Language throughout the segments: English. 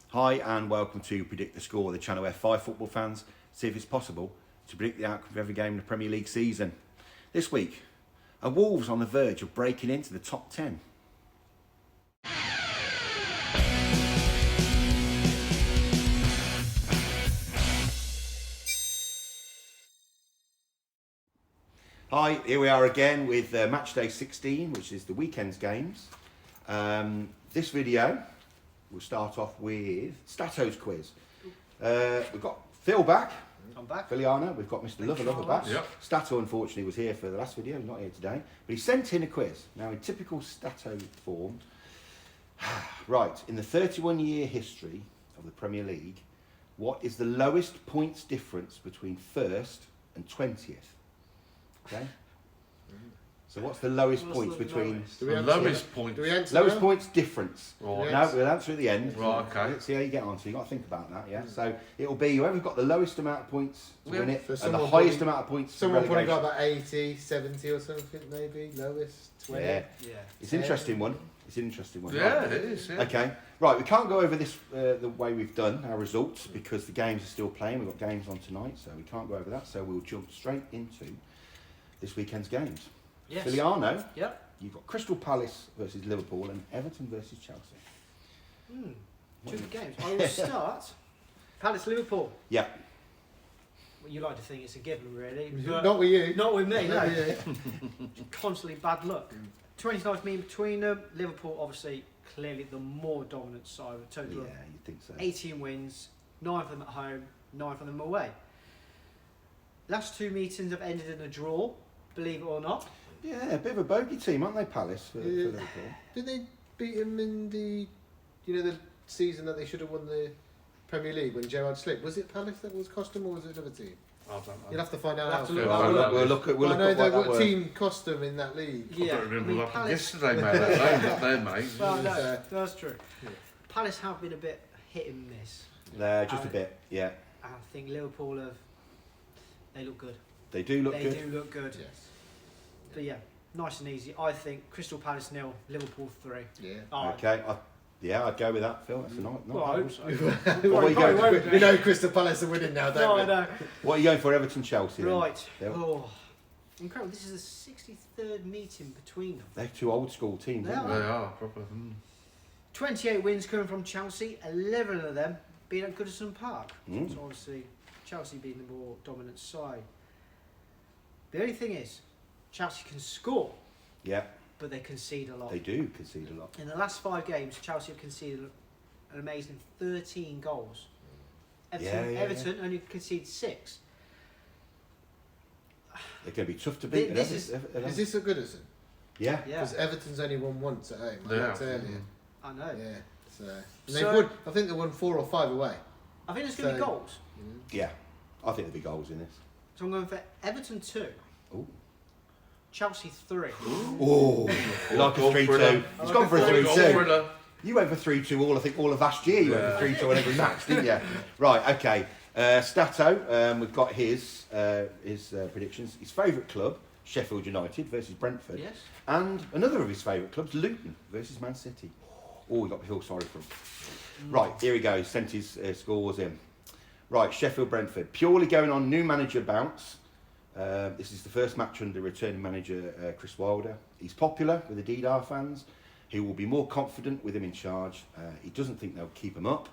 Hi and welcome to Predict the Score, the channel where 5 football fans see if it's possible to predict the outcome of every game in the Premier League season. This week, are Wolves on the verge of breaking into the top 10? Hi, here we are again with match day 16, which is the weekend's games. This video, we'll start off with Statto's quiz. We've got Phil back. I'm back. Philiano, we've got Mr. Lover back. Yep. Statto unfortunately was here for the last video, he's not here today. But he sent in a quiz. Now in typical Statto form, right, in the 31-year history of the Premier League, what is the lowest points difference between 1st and 20th? Okay? So what's the lowest points between... The lowest point. Lowest points difference. Right. No, we'll answer at the end. Right, okay. Let's see how you get on. So you've got to think about that, yeah? So it'll be whoever's got the lowest amount of points to win it, and the highest amount of points to Someone probably relegation. got about 80, 70 or something maybe, lowest, 20. Yeah. Yeah. It's an interesting one. It's an interesting one. Yeah, Right. it is. Yeah. Okay. Right, we can't go over this the way we've done our results because the games are still playing. We've got games on tonight, so we can't go over that. So we'll jump straight into this weekend's games. Yes. Filiano, Yep. you've got Crystal Palace versus Liverpool and Everton versus Chelsea. Two good games. I will start Palace Liverpool. Yeah. Well, you like to think it's a given, really. But Not with you. not with me, no. Yeah. Constantly bad luck. 29th mean between them. Liverpool, obviously, clearly the more dominant side with a total of you'd think so. 18 wins, 9 of them at home, 9 of them away. Last 2 meetings have ended in a draw, believe it or not. Yeah, a bit of a bogey team, aren't they, Palace, for Liverpool? Did they beat him in the the season that they should have won the Premier League when Gerrard slipped? Was it Palace that was cost them or was it another team? I don't know. You'll have to find out. We'll have to after. look. We'll look at what that team cost them in that league. I don't remember what happened Palace. yesterday, mate. That day, mate. Well, no, Yeah. that's true. Yeah. Palace have been a bit hit and miss. Just a bit, yeah. I think Liverpool they look good. They do look They good. do look good. Yes. But yeah, nice and easy. I think Crystal Palace 0, Liverpool 3. Yeah. Oh, Okay, I'd go with that, Phil. That's a not well, I bad hope so. one. What are you going for? We know Crystal Palace are winning now, No, don't I we? know. What are you going for, Everton Chelsea? then? Right. Phil? Oh, incredible. This is the 63rd meeting between them. They're two old school teams, They aren't They they? are, proper. 28 wins coming from Chelsea, 11 of them being at Goodison Park. Mm. So obviously, Chelsea being the more dominant side. The only thing is, Chelsea can score, Yeah, but they concede a lot. they do concede a lot. In the last 5 games, Chelsea have conceded an amazing 13 goals. Everton only conceded 6. They're going to be tough to beat. This Everton. Is this a Goodison? Yeah. Yeah, Because Everton's only won once at home. I Yeah. looked earlier. I know. Yeah. So, and So- they've won, I think they won 4 or 5 away. I think there's going to be So- goals. Yeah. I think there'll be goals in this. So I'm going for Everton 2, Ooh. Chelsea 3. Oh, like a Goal 3-2. thriller. It's gone for a Goal 3-2. thriller. You went for 3-2 all, I think, all of last year. You went for 3-2 on every match, didn't you? Right, okay. Statto, we've got his predictions. His favourite club, Sheffield United versus Brentford. Yes. And another of his favourite clubs, Luton versus Man City. Oh, we got to feel sorry for him. Right, here he goes. Sent his scores in. Right, Sheffield Brentford. Purely going on new manager bounce. This is the first match under returning manager Chris Wilder. He's popular with the Didar fans. He will be more confident with him in charge. He doesn't think they'll keep him up.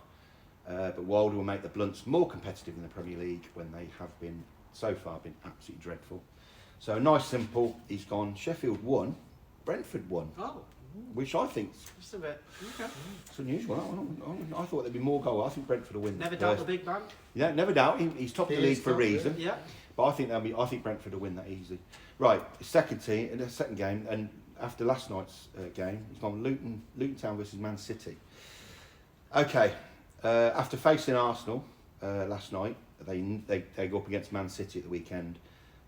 But Wilder will make the Blunts more competitive in the Premier League when they have been, so far, been absolutely dreadful. So nice, simple. He's gone Sheffield 1, Brentford 1, Oh, which I think just a bit. Okay. is unusual. I thought there'd be more goals. I think Brentford will win. Never doubt the big man. Yeah, never doubt. He's top of the He league is for a top, yeah. reason. Yeah. But I think Brentford will win that easily. Right, second team in the second game, and after last night's game, he's gone Luton Town versus Man City. Okay, after facing Arsenal last night, they go up against Man City at the weekend.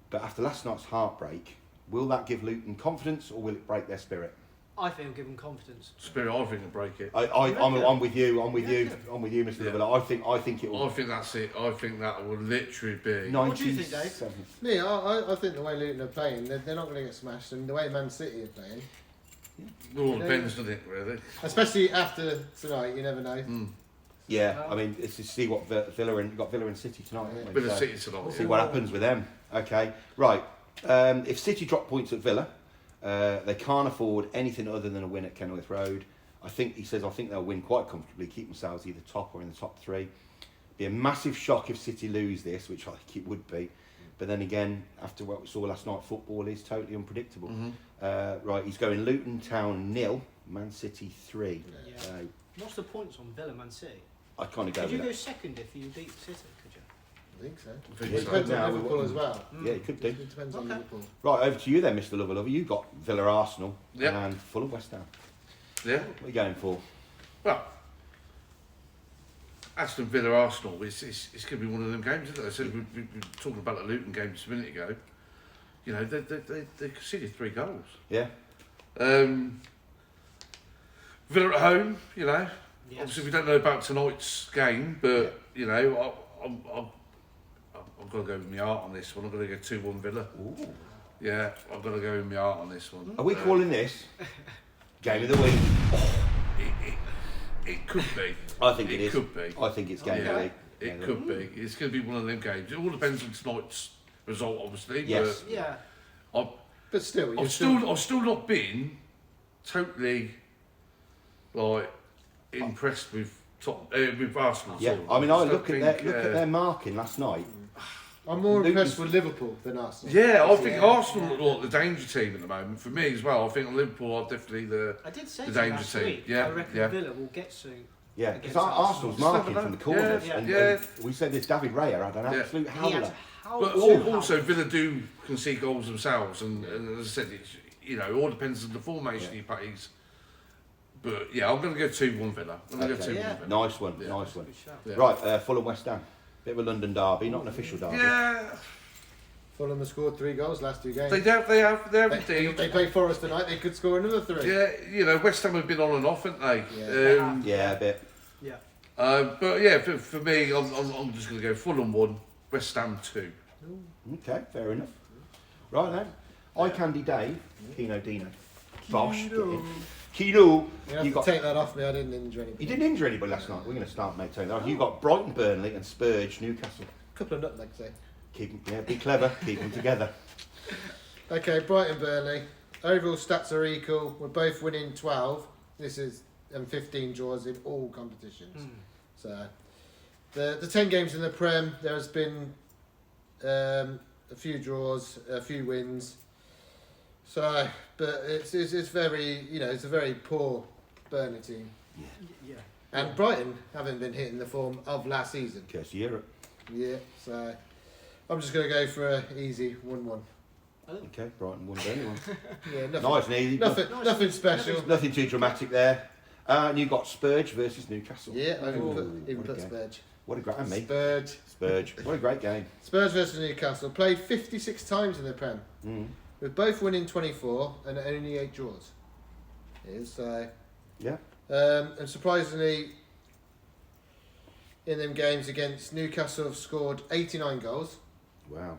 But after last night's heartbreak, will that give Luton confidence or will it break their spirit? I think it'll give them confidence. Spirit, I think will break it. I'm with you. I'm with Yeah. you. I'm with you, Mr. Yeah. Lovell. I think it will. I think that's it. I think that will literally be. What do you think, Dave? 97. Me, I think the way Luton are playing, they're not going to get smashed, and the way Man City are playing, It all depends, doesn't it, really? especially after tonight, you never know. Yeah, Well, I mean, it's to see what Villa and got Villa and City tonight, haven't we? Bit of So, City tonight. see what happens with them. Okay, right. If City drop points at Villa, they can't afford anything other than a win at Kenilworth Road. I think they'll win quite comfortably, keep themselves either top or in the top three. Be a massive shock if City lose this, which I think it would be. But then again, after what we saw last night, football is totally unpredictable. Right, he's going Luton Town 0, Man City 3. Yeah. So What's the points on Villa Man City? I kind of go Could you with go that. second if you beat City? Could you? I think so. I think It so. depends No, on we Liverpool wouldn't. as well. Yeah, it could do. It depends on Okay. Liverpool. Right, over to you then, Mr. Lover. You got Villa Arsenal Yep. and Fulham West Ham. Yeah. What are you going for? Well, Aston Villa Arsenal, it's going to be one of them games, isn't it? I said we were talking about the Luton game just a minute ago. You know, they conceded 3 goals. Yeah. Villa at home, you know. Yes. Obviously, we don't know about tonight's game, but you know, I'm going to go with my heart on this one. I'm going to go 2-1 Villa. Ooh. Yeah, I've got to go with my heart on this one. Are we calling this game of the week? It could be. I think it is. Could be. I think it's game of the Yeah, week. it could be. It's going to be one of them games. It all depends on tonight's result, obviously. Yes. Yeah. But But still, you're I've still not been totally like impressed with Arsenal. Yeah. at all. I mean, I just look don't at think, their marking last night. I'm more Luton's- impressed with Liverpool than Arsenal. Yeah, I think Yeah. Arsenal look like the danger team at the moment. For me as well, I think Liverpool are definitely the. I did say The to you danger last team. week, Yeah, I reckon yeah. Villa will get soon. Yeah, Against because Arsenal. Arsenal's Just never marking know. from the corners, Yeah, and, yeah. and we said this. David Raya had an Yeah. absolute He had howler. But also Villa do concede goals themselves, and as I said, it's, you know, it all depends on the formation he plays. But yeah, I'm going to go 2-1 Villa. I'm going to Okay. go 2-1 Yeah. Villa. Nice one, Yeah. nice one. Good shout. Yeah. Right, Fulham West Ham. Bit of a London derby, not an official derby. Yeah, Fulham have scored 3 goals last 2 games. they have They indeed. play Forest tonight. They could score another 3. Yeah, you know, West Ham have been on and off, haven't they? Yeah. Yeah, a bit. Yeah. But yeah, for me, I'm just going to go Fulham 1, West Ham 2. Okay, fair enough. Right then, Eye Candy Dave, Keano Deano Bosh. Keano. Keano, You have you to got. take that off me. I didn't injure anybody. You didn't injure anybody last night. We're going to start, mate. Taking that off. You got Brighton, Burnley, and Spurs, Newcastle. Couple of nutmegs there. Keep 'em- yeah, be clever. Keep them together. Okay, Brighton, Burnley. Overall stats are equal. We're both winning 12. This is and 15 draws in all competitions. So the 10 games in the Prem, there has been a few draws, a few wins. So, but it's very, you know, it's a very poor Burnley team. Yeah. And Brighton haven't been hitting the form of last season. Curse Europe. Yeah, so I'm just going to go for an easy 1-1. Okay, Brighton won Burnley one. Yeah, nothing, Nice and easy. nothing special. Nothing too dramatic there. And you got Spurge versus Newcastle. Yeah, I Ooh, even what a put game. Spurge. What a great and me. Spurge. Spurge. What a great game. Spurs versus Newcastle. Played 56 times in the Prem. Mm. With both winning 24 and only 8 draws. It is, Yeah. and surprisingly, in them games against Newcastle have scored 89 goals Wow.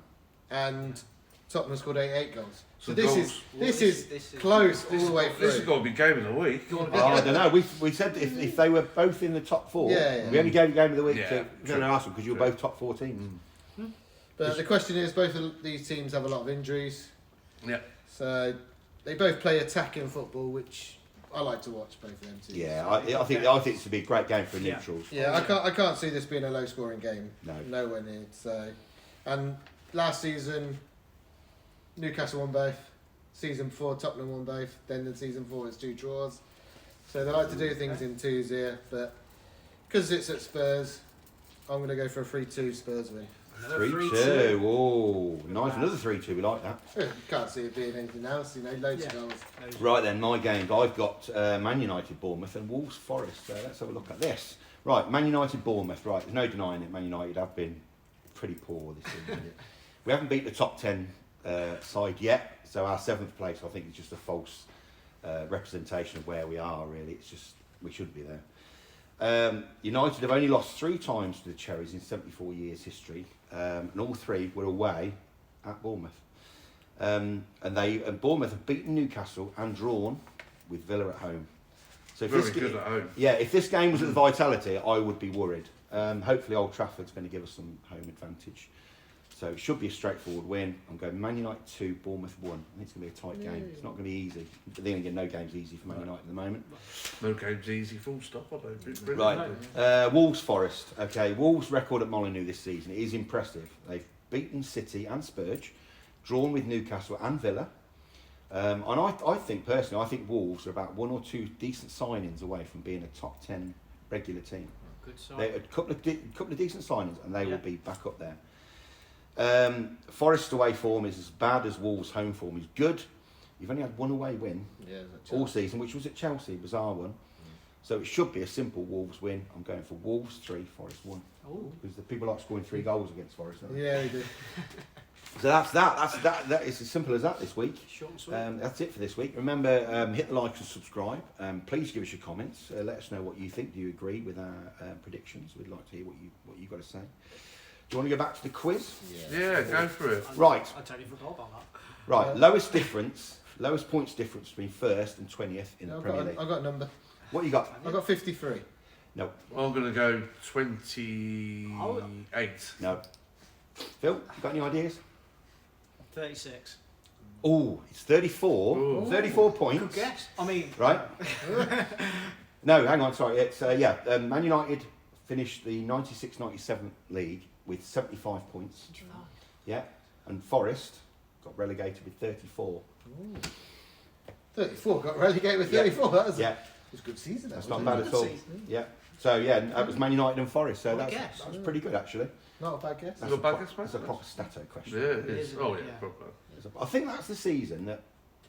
and Tottenham have scored 88 goals. So So this goals. is Well, this this is is- close all the way This has through. got to be game of the week. Oh, I don't know. We said if they were both in the top 4, Yeah. we only gave game of the week Yeah, to true. Arsenal because you were True. both top 4 teams. But the question is, both of these teams have a lot of injuries. Yeah. So they both play attacking football, which I like to watch both of them teams. Yeah, I think it's to be a great game for Yeah. neutrals. Yeah, I can't see this being a low scoring game. No. Nowhere near. So, and last season, Newcastle won both. Season 4, Tottenham won both. Then the season 4, it's 2 draws. So they like to do things in twos here, but because it's at Spurs, I'm going to go for a 3-2 Spurs win. 3-2. Oh, nice. Another 3-2. We like that. Can't see it being anything else. You know, loads of Yeah. goals. Right then, my games. I've got Man United, Bournemouth, and Wolves, Forest. So let's have a look at this. Right, Man United, Bournemouth. Right, there's no denying it. Man United have been pretty poor this season. We haven't beat the top 10 side yet, so our 7th place, I think, is just a false representation of where we are. Really, it's just we should be there. United have only lost 3 times to the Cherries in 74 years history, and all 3 were away at Bournemouth. And Bournemouth have beaten Newcastle and drawn with Villa at home. So if Very this, good at home. yeah, if this game was at the Vitality, I would be worried. Hopefully Old Trafford's going to give us some home advantage. So it should be a straightforward win. I'm going Man United 2, Bournemouth 1. I think it's going to be a tight game. It's not going to be easy. But then again, no game's easy for Man United at the moment. No game's easy, full stop. I don't think. Right. Wolves Forest. Okay, Wolves' record at Molineux this season is impressive. They've beaten City and Spurs, drawn with Newcastle and Villa. And I think, personally, I think Wolves are about 1 or 2 decent signings away from being a top 10 regular team. Good sign. They're a couple of decent signings, and they will be back up there. Forest away form is as bad as Wolves home form is good. You've only had one away win all season, which was at Chelsea, bizarre one. So it should be a simple Wolves win. I'm going for Wolves 3, Forest 1. Oh. Because the people like scoring 3 goals against Forest. Don't they? Yeah, they do. So that's that. That is as simple as that this week. Short and sweet. That's it for this week. Remember, hit the like and subscribe. Please give us your comments. Let us know what you think. Do you agree with our predictions? We'd like to hear what you've got to say. Do you want to go back to the quiz? Yeah, go for it. Right. I totally forgot about that. Right. Lowest points difference between first and 20th in the I've Premier League. got a number. What you got? I've got 53. No. I'm going to go 28. No. Phil, you got any ideas? 36. Oh, it's 34. Ooh. 34 points. Good guess. I mean, Right? No, hang on, sorry. It's Man United finished the 96-97 league with 75 points. Yeah. And Forest got relegated with 34. Ooh. 34 got relegated with 34. That was a good season. That's That not was bad at all. Yeah. So yeah, that was Man United and Forest. So What a that guess. was pretty good actually. Not a bad guess. Not a bad guess, mate. That's a proper Statto question. Yeah, it It is. is, Oh, yeah. yeah, proper. I think that's the season that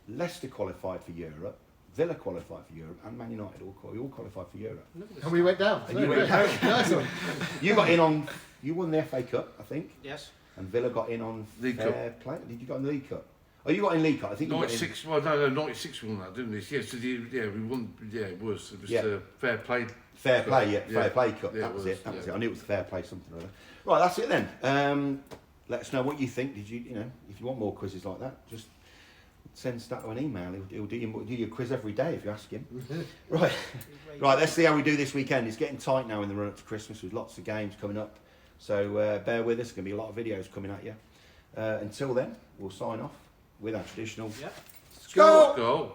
Leicester qualified for Europe, Villa qualified for Europe, and Man United all qualified for Europe. And we went down. And you went down. down. Nice one. You got in on. You won the FA Cup, I think, yes. and Villa got in on League fair play. Did you got in the League Cup? Oh, you got in League Cup. I think you got in. 96, well, no, 96 we won that, didn't we? Yes, we won, it was fair play. Fair play, Yeah. Fair play Cup. Yeah, That was it. That was yeah. it. I knew it was fair play something or other. Right, that's it then. Let us know what you think. Did you, if you want more quizzes like that, just send Statto an email. He'll do your quiz every day if you ask him. Right, let's see how we do this weekend. It's getting tight now in the run up to Christmas with lots of games coming up. So bear with us. There's going to be a lot of videos coming at you. Until then, we'll sign off with our traditional Yep. Score! Go.